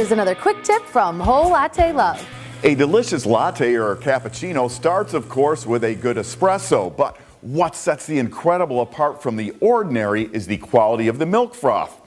here's another quick tip from Whole Latte Love. A delicious latte or a cappuccino starts, of course, with a good espresso, but what sets the incredible apart from the ordinary is the quality of the milk froth.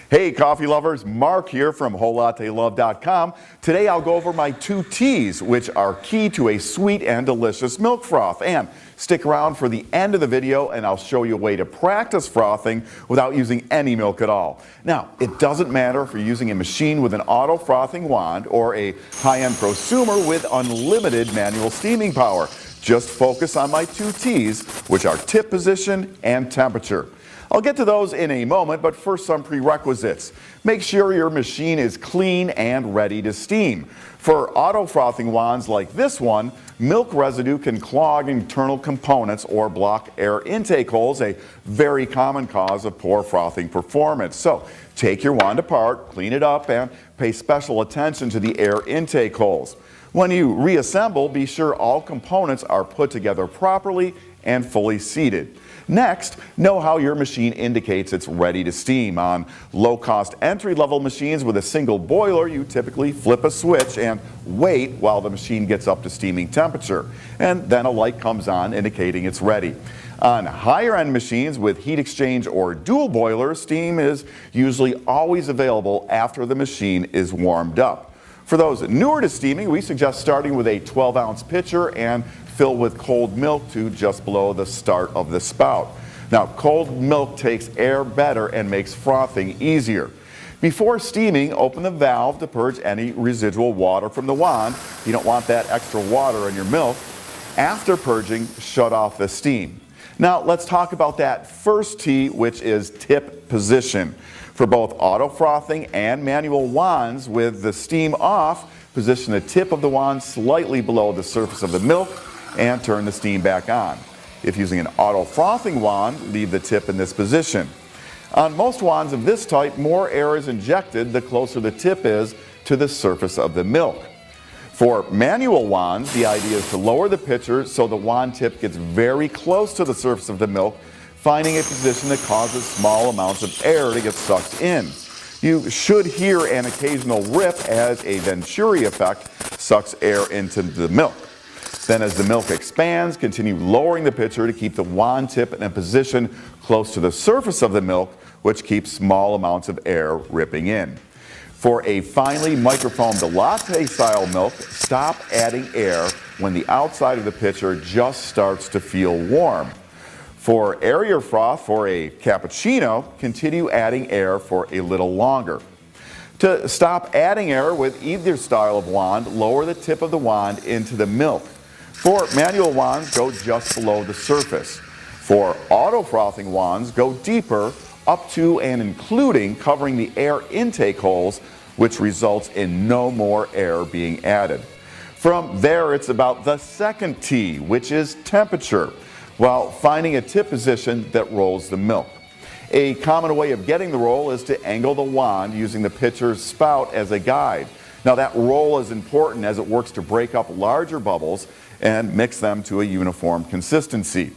Hey coffee lovers, Mark here from WholeLatteLove.com. Today I'll go over my 2 T's, which are key to a sweet and delicious milk froth. And stick around for the end of the video and I'll show you a way to practice frothing without using any milk at all. Now, it doesn't matter if you're using a machine with an auto frothing wand or a high-end prosumer with unlimited manual steaming power. Just focus on my 2 T's, which are tip position and temperature. I'll get to those in a moment, but first some prerequisites. Make sure your machine is clean and ready to steam. For auto frothing wands like this one, milk residue can clog internal components or block air intake holes, a very common cause of poor frothing performance. So take your wand apart, clean it up, and pay special attention to the air intake holes. When you reassemble, be sure all components are put together properly and fully seated. Next, know how your machine indicates it's ready to steam. On low-cost entry-level machines with a single boiler, you typically flip a switch and wait while the machine gets up to steaming temperature. And then a light comes on indicating it's ready. On higher-end machines with heat exchange or dual boilers, steam is usually always available after the machine is warmed up. For those newer to steaming, we suggest starting with a 12-ounce pitcher and fill with cold milk to just below the start of the spout. Now, cold milk takes air better and makes frothing easier. Before steaming, open the valve to purge any residual water from the wand. You don't want that extra water in your milk. After purging, shut off the steam. Now, let's talk about that first T, which is tip position. For both auto frothing and manual wands with the steam off, position the tip of the wand slightly below the surface of the milk and turn the steam back on. If using an auto frothing wand, leave the tip in this position. On most wands of this type, more air is injected the closer the tip is to the surface of the milk. For manual wands, the idea is to lower the pitcher so the wand tip gets very close to the surface of the milk, finding a position that causes small amounts of air to get sucked in. You should hear an occasional rip as a Venturi effect sucks air into the milk. Then as the milk expands, continue lowering the pitcher to keep the wand tip in a position close to the surface of the milk, which keeps small amounts of air ripping in. For a finely microfoamed latte style milk, stop adding air when the outside of the pitcher just starts to feel warm. For airier froth, for a cappuccino, continue adding air for a little longer. To stop adding air with either style of wand, lower the tip of the wand into the milk. For manual wands, go just below the surface. For auto frothing wands, go deeper, up to and including covering the air intake holes, which results in no more air being added. From there, it's about the second T, which is temperature, while finding a tip position that rolls the milk. A common way of getting the roll is to angle the wand using the pitcher's spout as a guide. Now that roll is important as it works to break up larger bubbles and mix them to a uniform consistency.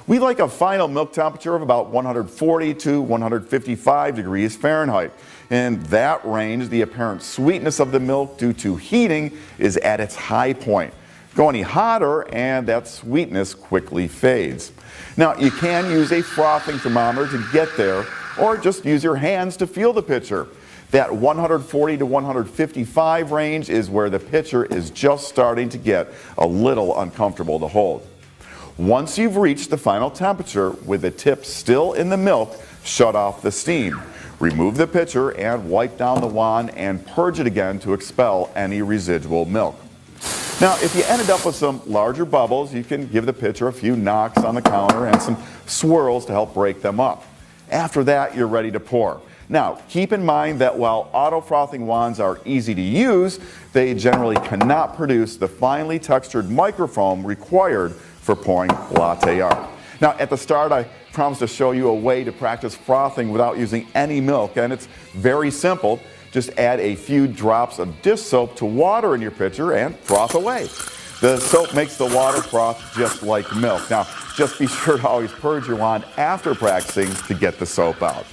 We like a final milk temperature of about 140 to 155 degrees Fahrenheit. In that range, the apparent sweetness of the milk due to heating is at its high point. Go any hotter and that sweetness quickly fades. Now you can use a frothing thermometer to get there, or just use your hands to feel the pitcher. That 140 to 155 range is where the pitcher is just starting to get a little uncomfortable to hold. Once you've reached the final temperature with the tip still in the milk, shut off the steam. Remove the pitcher and wipe down the wand and purge it again to expel any residual milk. Now, if you ended up with some larger bubbles, you can give the pitcher a few knocks on the counter and some swirls to help break them up. After that, you're ready to pour. Now, keep in mind that while auto frothing wands are easy to use, they generally cannot produce the finely textured microfoam required for pouring latte art. Now, at the start, I promised to show you a way to practice frothing without using any milk, and it's very simple. Just add a few drops of dish soap to water in your pitcher and froth away. The soap makes the water froth just like milk. Now, just be sure to always purge your wand after practicing to get the soap out.